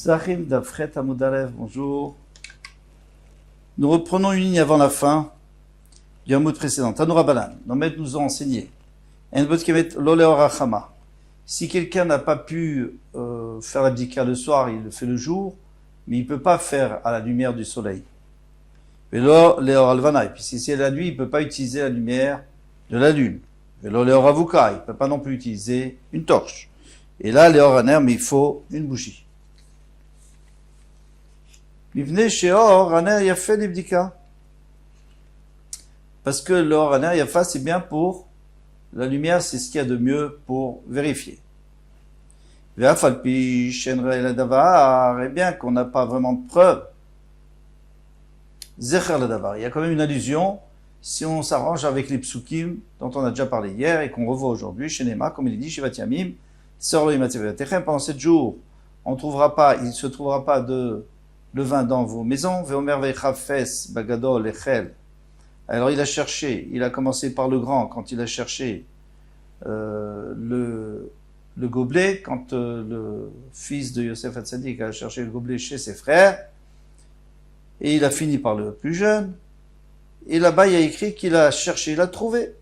Zahim Dafret Amudalev, bonjour. Nous reprenons une ligne avant la fin du Hamoud précédent. Tanoura Balan, nos maîtres nous ont enseigné. Si quelqu'un n'a pas pu faire l'abdika le soir, il le fait le jour, mais il ne peut pas faire à la lumière du soleil. Et puis si c'est la nuit, il ne peut pas utiliser la lumière de la lune. Il ne peut pas non plus utiliser une torche. Et là, mais il faut une bougie. Parce que l'or aner yafa, c'est bien pour la lumière, c'est ce qu'il y a de mieux pour vérifier. Et bien qu'on n'a pas vraiment de preuve, il y a quand même une allusion, si on s'arrange avec les psukim dont on a déjà parlé hier et qu'on revoit aujourd'hui, chez Nema, comme il dit, Shivat Yamim, pendant 7 jours, il ne se trouvera pas de levain dans vos maisons. Alors il a commencé par le grand, quand il a cherché le gobelet, quand le fils de Yosef Hatzadik a cherché le gobelet chez ses frères, et il a fini par le plus jeune, et là-bas il y a écrit qu'il a cherché, il a trouvé.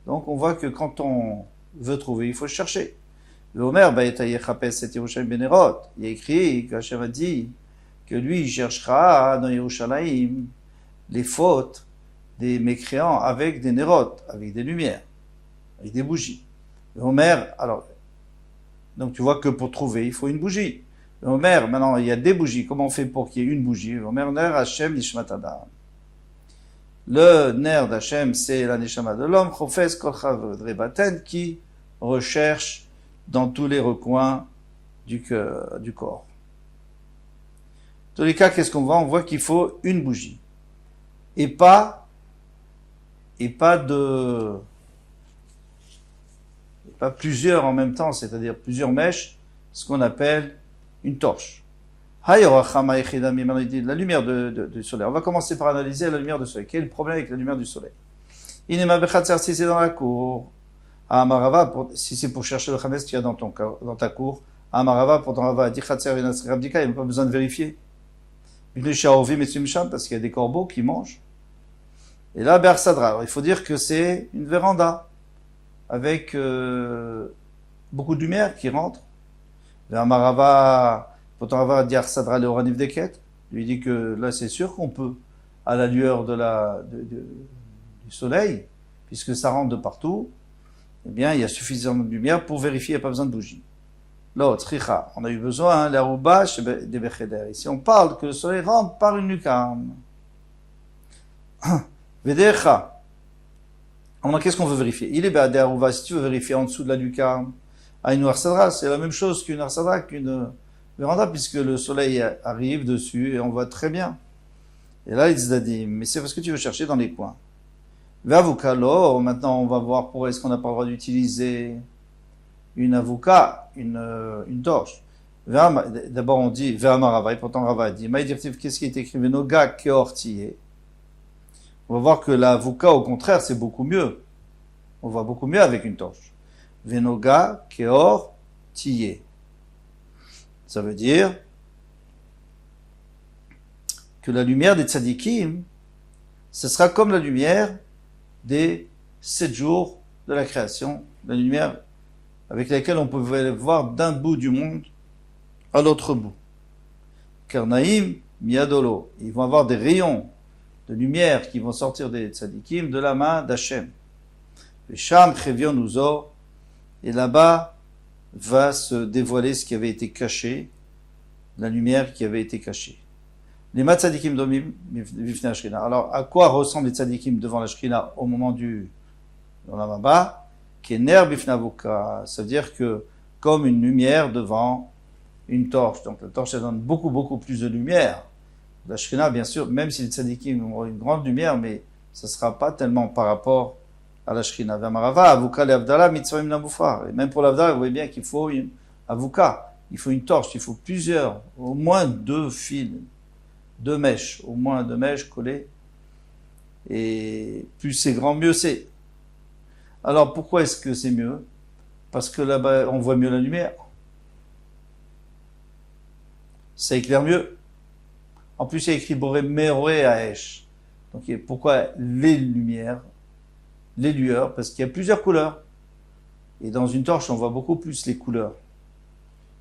Donc on voit que quand on veut trouver, il faut chercher. Il y a écrit qu'Hachem a dit que lui, il cherchera dans Yerushalayim les fautes des mécréants avec des nérotes, avec des lumières, avec des bougies. Alors, donc tu vois que pour trouver, il faut une bougie. Maintenant, il y a des bougies. Comment on fait pour qu'il y ait une bougie? Ner Hashem Nishmat Adam. Le ner d'Hachem, c'est la neshama de l'homme, Chofes Kol Chavre Baten, qui recherche dans tous les recoins du corps. Dans tous les cas, qu'est-ce qu'on voit? On voit qu'il faut une bougie. Et pas plusieurs en même temps, c'est-à-dire plusieurs mèches, ce qu'on appelle une torche. La lumière du soleil. On va commencer par analyser la lumière du soleil. Quel est le problème avec la lumière du soleil? Si c'est dans la cour, si c'est pour chercher le khames qu'il y a dans ta cour, Amarava, pour ton Rava, il n'y a même pas besoin de vérifier. Parce qu'il y a des corbeaux qui mangent. Et là, Bersadra, alors il faut dire que c'est une véranda avec beaucoup de lumière qui rentre. Amarava, pour ton Rava, Diar Sadra le Oraniv Deket, lui dit que là c'est sûr qu'on peut, à la lueur du soleil, puisque ça rentre de partout, eh bien il y a suffisamment de lumière pour vérifier, il n'y a pas besoin de bougie. L'autre, on a eu besoin, la roubache des Becheder. Ici, on parle que le soleil rentre par une lucarne. Vedecha. Alors, qu'est-ce qu'on veut vérifier? Il est Béadé Arouva, si tu veux vérifier en dessous de la lucarne, à une Arsadra, c'est la même chose qu'une Arsadra, qu'une véranda, puisque le soleil arrive dessus et on voit très bien. Et là, il dit, mais c'est parce que tu veux chercher dans les coins. Ve'avukalo, maintenant on va voir pour est-ce qu'on n'a pas le droit d'utiliser une avocat, une torche. D'abord on dit Ve'amarava, et pourtant Rava dit Maïdirtiv, qu'est-ce qui est écrit? Venoga keortiye. On va voir que l'avocat, au contraire, c'est beaucoup mieux. On voit beaucoup mieux avec une torche. Venoga keortiye. Ça veut dire que la lumière des tzadikim, ce sera comme la lumière des 7 jours de la création, la lumière avec laquelle on pouvait voir d'un bout du monde à l'autre bout. Karnaïm, miadolo. Ils vont avoir des rayons de lumière qui vont sortir des tzadikim de la main d'Hachem. Le Sham Chevion Uzo, et là-bas va se dévoiler ce qui avait été caché, la lumière qui avait été cachée. Les tzadikim domim vifne Ashrina. Alors, à quoi ressemblent les tzadikim devant la Shrina au moment dans la Maba? Kener bifnavuka, ça veut dire que comme une lumière devant une torche. Donc la torche, elle donne beaucoup, beaucoup plus de lumière. La Shrina, bien sûr, même si les tzadikim ont une grande lumière, mais ça ne sera pas tellement par rapport à la Shrina. Vamarava, avuka le Avdala, mitzvahim namoufar. Et même pour l'Avdala, vous voyez bien qu'il faut une avuka, il faut une torche, il faut plusieurs, au moins 2 fils, 2 mèches, au moins 2 mèches collées. Et plus c'est grand, mieux c'est. Alors pourquoi est-ce que c'est mieux? Parce que là-bas, on voit mieux la lumière. ça éclaire mieux. En plus, il y a écrit Boré Meroé Aesh. Donc, pourquoi les lumières, les lueurs? Parce qu'il y a plusieurs couleurs. Et dans une torche, on voit beaucoup plus les couleurs.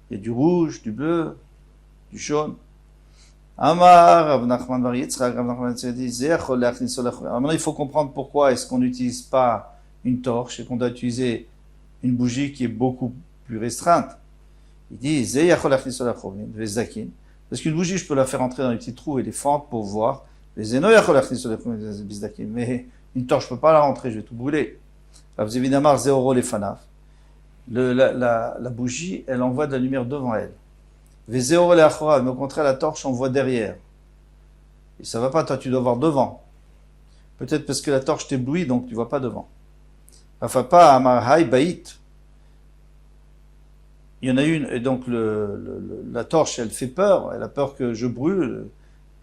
Il y a du rouge, du bleu, du jaune. Amar, Rav Nachman bar Yitzchak, Rav Nachman dit, alors maintenant, il faut comprendre pourquoi est-ce qu'on n'utilise pas une torche et qu'on doit utiliser une bougie qui est beaucoup plus restreinte. Il dit, parce qu'une bougie, je peux la faire entrer dans les petits trous et les fentes pour voir. Mais une torche, je peux pas la rentrer, je vais tout brûler. Évidemment, la bougie, elle envoie de la lumière devant elle. Mais au contraire, la torche, on voit derrière. Et ça va pas, toi, tu dois voir devant. Peut-être parce que la torche t'éblouit, donc tu vois pas devant. Enfin, pas Amar Hay Baït. Il y en a une, et donc la torche, elle fait peur. Elle a peur que je brûle.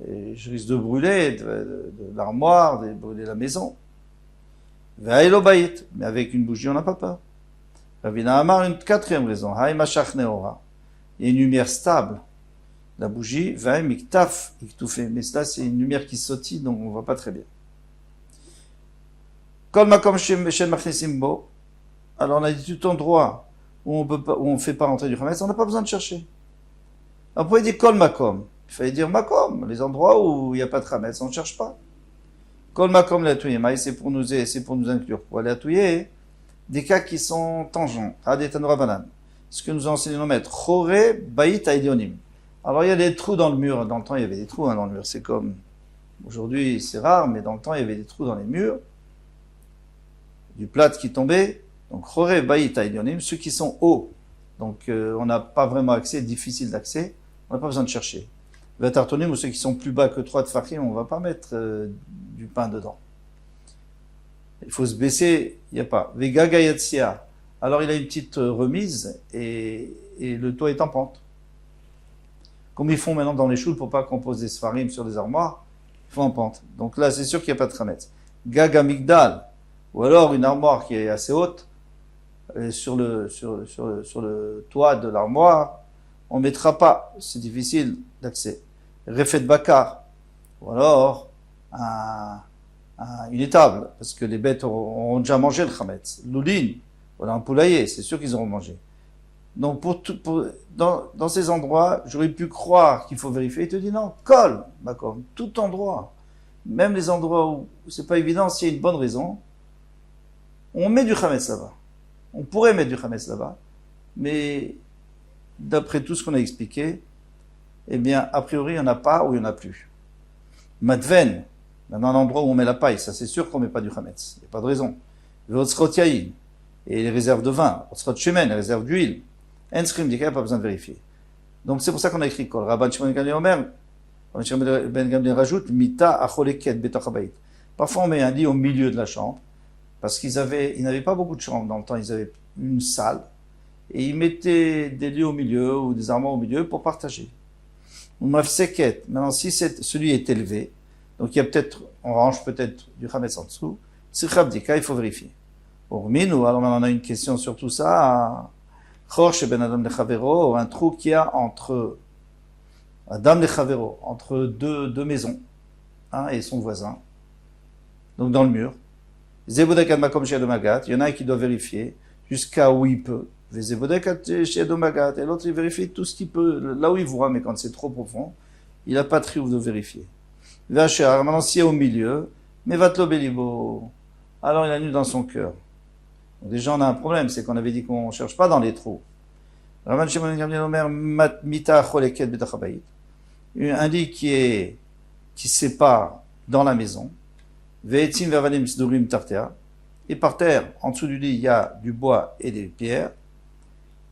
Et je risque de brûler de l'armoire, de brûler la maison. Ve'aïlo Baït. Mais avec une bougie, on n'a pas peur. Ravina Amar, une quatrième raison. Hay Mashach Neora. Il y a une lumière stable. La bougie, va miktaf, iktoufé. Mais là, c'est une lumière qui sautille, donc on ne voit pas très bien. Kol makom shen machnesim bo. Alors on a dit tout endroit où on ne fait pas rentrer du chametz, on n'a pas besoin de chercher. Après il dit kol makom. Il fallait dire makom, les endroits où il n'y a pas de chametz, on ne cherche pas. Kol makom la touye. C'est pour nous inclure. Pour aller à touyer, des cas qui sont tangents. Adetanoura banan. Ce que nous a enseigné nos maîtres. Choré baït aïdionim. Alors il y a des trous dans le mur. Dans le temps, il y avait des trous dans le mur. C'est comme aujourd'hui, c'est rare, mais dans le temps, il y avait des trous dans les murs. Du plâtre qui tombait. Donc choré baït aïdionim. Ceux qui sont hauts. Donc on n'a pas vraiment accès, difficile d'accès. On n'a pas besoin de chercher. Vatartonim, ou ceux qui sont plus bas que 3 tfachim, on ne va pas mettre du pain dedans. Il faut se baisser, il n'y a pas. Vega gayatsia. Alors il a une petite remise et le toit est en pente. Comme ils font maintenant dans les choules pour pas qu'on pose des sfarim sur des armoires, ils font en pente. Donc là, c'est sûr qu'il n'y a pas de chametz. Gaga migdal, ou alors une armoire qui est assez haute, sur le toit de l'armoire, on ne mettra pas, c'est difficile d'accès. Refet bakar, ou alors une étable, parce que les bêtes auront déjà mangé le chametz. L'ouline, voilà un poulailler, c'est sûr qu'ils auront mangé. Donc dans ces endroits, j'aurais pu croire qu'il faut vérifier. Il te dit non, colle, d'accord, tout endroit, même les endroits où c'est pas évident, s'il y a une bonne raison, on met du chametz là-bas. On pourrait mettre du chametz là-bas, mais d'après tout ce qu'on a expliqué, eh bien, a priori, il n'y en a pas ou il n'y en a plus. Madven, dans un endroit où on met la paille, ça c'est sûr qu'on ne met pas du chametz. Il n'y a pas de raison. V'otzrot yayin, et les réserves de vin, otzrot shemen, les réserves d'huile. Enskrim dit qu'il n'y a pas besoin de vérifier. Donc c'est pour ça qu'on a écrit Kol. Rabban Shimon ben Gamliel Omer, Rabban Shimon ben Gamliel rajoute, Mita acholeket betoch habayit. Parfois on met un lit au milieu de la chambre, parce ils n'avaient pas beaucoup de chambres dans le temps, ils avaient une salle, et ils mettaient des lits au milieu, ou des armoires au milieu, pour partager. Mafseket, maintenant si celui est élevé, donc il y a peut-être, on range peut-être du chametz en dessous, Tzichabdika, il faut vérifier. Pour Minou, alors maintenant on a une question sur tout ça, Chorche ben Adam lechavero, un trou qu'il y a entre Adam lechavero, entre deux maisons, et son voisin, donc dans le mur. Zebodek ad makom she'ad magat, il y en a un qui doit vérifier jusqu'à où il peut. Zebodek ad she'ad magat, et l'autre il vérifie tout ce qu'il peut, là où il voit, mais quand c'est trop profond, il n'a pas de triomphe de vérifier. Vachar, maintenant si est au milieu, mais vatlo belibo, alors il a nu dans son cœur. Donc déjà on a un problème, c'est qu'on avait dit qu'on ne cherche pas dans les trous. Rabban Shimon ben Gamliel Omer mita choleket betach habayit, un lit qui sépare dans la maison, ve'etzim ve'avalim sdurim tartea, et par terre, en dessous du lit, il y a du bois et des pierres,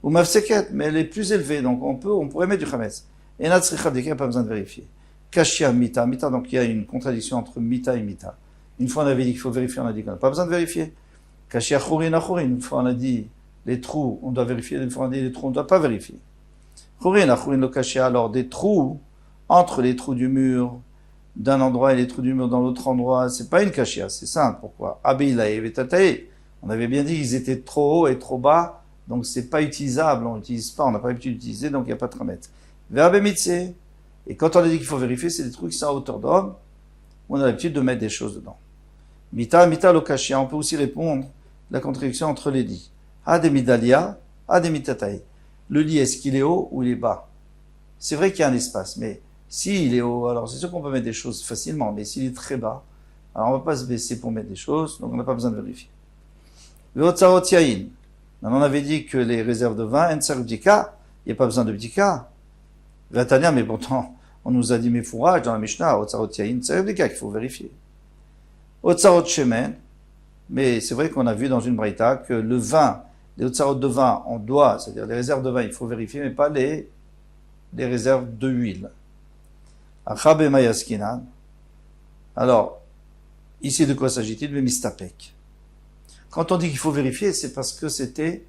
ou mafseket, mais elle est plus élevée, donc on pourrait mettre du chametz. Et natzricha, il n'y a pas besoin de vérifier. Kashia mita, donc il y a une contradiction entre mita et mita. Une fois on avait dit qu'il faut vérifier, on a dit qu'on n'a pas besoin de vérifier. Kashia chorin achorin, une fois on a dit les trous, on doit vérifier, une fois on a dit les trous, on ne doit pas vérifier. Chorin achorin lo kashia, alors des trous, entre les trous du mur, d'un endroit et les trous du mur dans l'autre endroit, c'est pas une kashia, c'est simple, pourquoi? Abilae vetatae, on avait bien dit qu'ils étaient trop hauts et trop bas, donc c'est pas utilisable, on n'utilise pas, on n'a pas l'habitude d'utiliser, donc il n'y a pas de chametz. Verbe mitse. Et quand on a dit qu'il faut vérifier, c'est des trucs qui sont à hauteur d'homme, on a l'habitude de mettre des choses dedans. Mita, mita lokashia, on peut aussi répondre la contradiction entre les lits. Ademidalia, ademitatai. Le lit, est-ce qu'il est haut ou il est bas? C'est vrai qu'il y a un espace, mais s'il est haut, alors c'est sûr qu'on peut mettre des choses facilement, mais s'il est très bas, alors on va pas se baisser pour mettre des choses, donc on n'a pas besoin de vérifier. Veotsarot yain. On avait dit que les réserves de vin, en bdika, il n'y a pas besoin de bdika. Vatania, mais pourtant, on nous a dit mes fourrages dans la Mishnah, Otsarot yain, c'est bdika qu'il faut vérifier. Otsarot shemen, mais c'est vrai qu'on a vu dans une braïta que le vin, les otsarot de vin, on doit, c'est-à-dire les réserves de vin, il faut vérifier, mais pas les réserves de huile. Achab et mayaskinan. Alors, ici de quoi s'agit-il? De mistapek. Quand on dit qu'il faut vérifier, c'est parce que c'était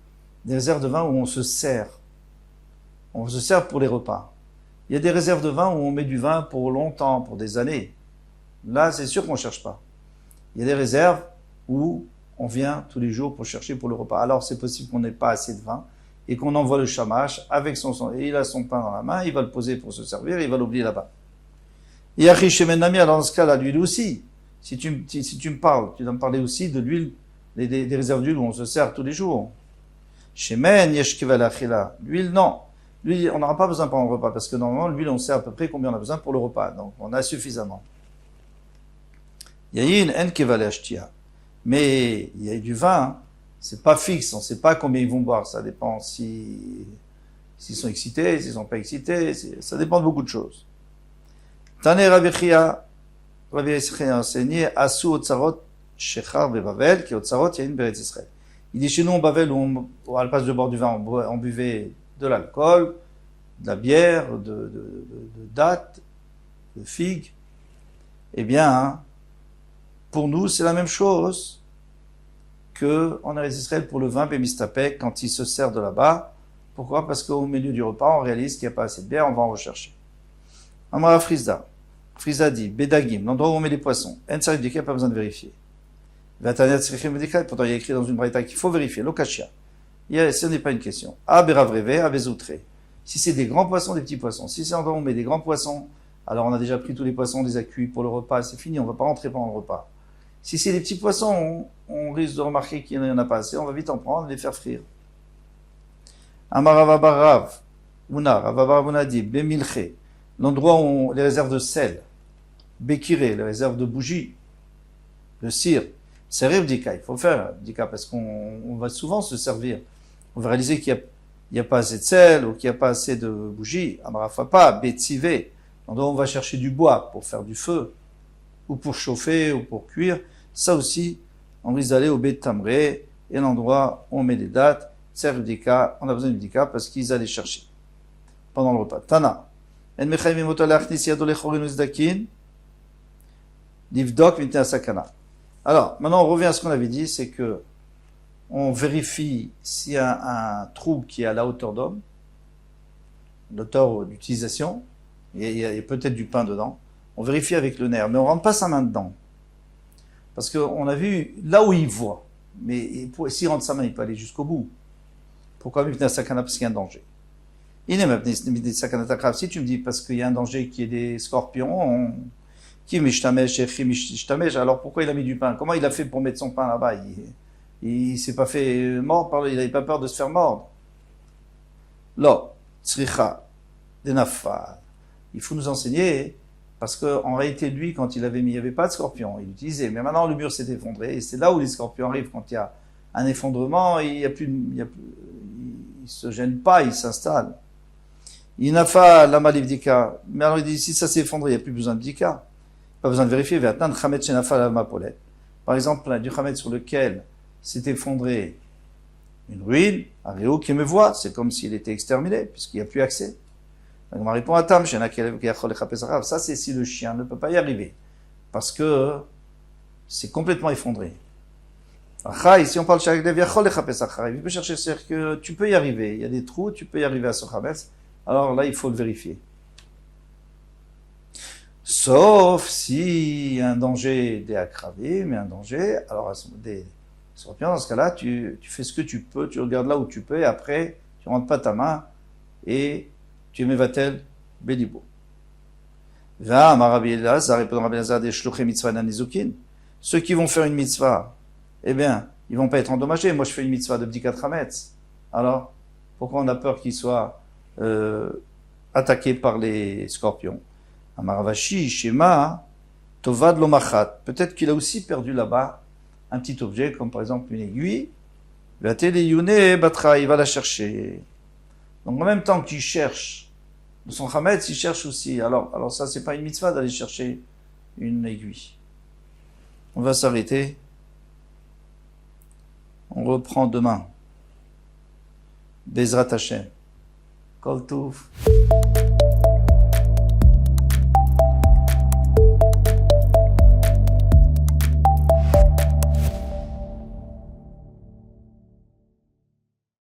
des réserves de vin où on se sert. On se sert pour les repas. Il y a des réserves de vin où on met du vin pour longtemps, pour des années. Là, c'est sûr qu'on ne cherche pas. Il y a des réserves où on vient tous les jours pour chercher pour le repas. Alors, c'est possible qu'on n'ait pas assez de vin et qu'on envoie le shamash avec et il a son pain dans la main, il va le poser pour se servir et il va l'oublier là-bas. Yachi shemenami, alors dans ce cas-là, l'huile aussi. Si tu me parles, tu dois me parler aussi de l'huile, des réserves d'huile où on se sert tous les jours. Shemen yeshkiva l'achila. L'huile, non. L'huile, on n'aura pas besoin pendant le repas, parce que normalement, l'huile, on sait à peu près combien on a besoin pour le repas. Donc, on a suffisamment. Yayin en keva l'ashtia. Mais, il y a du vin, hein. C'est pas fixe, on ne sait pas combien ils vont boire. Ça dépend s'ils sont excités, s'ils sont pas excités. Ça dépend de beaucoup de choses. Tane Rabbi Chia a enseigné Asu Otsarot Shechar Bebavel, qui est Otsarot Yain Beretz Israël. Il dit chez nous en Bavel, où à la place de boire du vin, on buvait de l'alcool, de la bière, de dattes, de figues. Eh bien, hein, pour nous, c'est la même chose que en Eretz Israël pour le vin Bémistapek quand il se sert de là-bas. Pourquoi? Parce qu'au milieu du repas, on réalise qu'il n'y a pas assez de bière, on va en rechercher. Amara Frisda. Frisda dit, Bedagim, l'endroit où on met les poissons. En Sarif Dika, pas besoin de vérifier. Vataniat Srichim Dika, pourtant il y a écrit dans une braïta qu'il faut vérifier. Lokashia. Ce n'est pas une question. Aberavreve, Abezoutre. Si c'est des grands poissons, des petits poissons. Si c'est l'endroit où on met des grands poissons, alors on a déjà pris tous les poissons, on les a cuits pour le repas, c'est fini, on va pas rentrer pendant le repas. Si c'est des petits poissons, on risque de remarquer qu'il n'y en a pas assez, on va vite en prendre et les faire frire. Amaravabarav, Ravavabuna dit, Bemilche, l'endroit où les réserves de sel, Bekiré, les réserves de bougies, de cire, Serif Dika, il faut faire Dika parce qu'on va souvent se servir. On va réaliser qu'il n'y a pas assez de sel ou qu'il n'y a pas assez de bougies. Amarafapa, Betsivé, l'endroit où on va chercher du bois pour faire du feu, ou pour chauffer, ou pour cuire. Ça aussi, on risque d'aller au Bet Tamré, et l'endroit où on met des dates, Serif Dika, on a besoin de Dika parce qu'ils allaient chercher pendant le repas. Tana. En mechayim motalach nisiyado lechorin uzdakin, livdok mitna sakana. Alors, maintenant, on revient à ce qu'on avait dit, c'est que on vérifie s'il y a un trou qui est à la hauteur d'homme, l'auteur d'utilisation, il y a peut-être du pain dedans, on vérifie avec le nerf, mais on rentre pas sa main dedans. Parce qu'on a vu là où il voit, mais s'il rentre sa main, il peut aller jusqu'au bout. Pourquoi mitna sakana? Parce qu'il y a un danger. Si tu me dis parce qu'il y a un danger qui est des scorpions, qui mishtamesh, alors pourquoi il a mis du pain? Comment il a fait pour mettre son pain là-bas? Il s'est pas fait mordre, il n'avait pas peur de se faire mordre. Là, tsricha, denafa. Il faut nous enseigner, parce qu'en réalité, lui, quand il avait mis, il n'y avait pas de scorpion, il utilisait. Mais maintenant, le mur s'est effondré, et c'est là où les scorpions arrivent quand il y a un effondrement, il se gêne pas, il s'installe. Inafa la malivdika. Mais alors il dit, si ça s'est effondré, il n'y a plus besoin de dika. Pas besoin de vérifier. Par exemple, du chametz sur lequel s'est effondré une ruine, un réo qui me voit, c'est comme s'il était exterminé, puisqu'il n'y a plus accès. Donc on répond à Tam, ça c'est si le chien ne peut pas y arriver, parce que c'est complètement effondré. Ici on parle de il peut chercher, c'est-à-dire que tu peux y arriver, il y a des trous, tu peux y arriver à ce chametz, alors là il faut le vérifier. Sauf si y a un danger des akravim, mais un danger, alors des scorpions, dans ce cas-là, tu fais ce que tu peux, tu regardes là où tu peux, et après, tu rentres pas ta main, et tu mets vatel belibo. Ve'amar Rabbi Elazar, répond Rabbi Elazar, des shluchei mitzvah nanizukin. Ceux qui vont faire une mitzvah, eh bien, ils vont pas être endommagés. Moi, je fais une mitzvah de bdikat hametz. Alors, pourquoi on a peur qu'ils soient attaqués par les scorpions? Amaravashi, Shema, Tovad Lomachat. Peut-être qu'il a aussi perdu là-bas un petit objet, comme par exemple une aiguille. Vatele Batra, il va la chercher. Donc en même temps qu'il cherche son chametz, il cherche aussi. Alors ça, c'est pas une mitzvah d'aller chercher une aiguille. On va s'arrêter. On reprend demain. Bezrat Hashem. Kol Tov.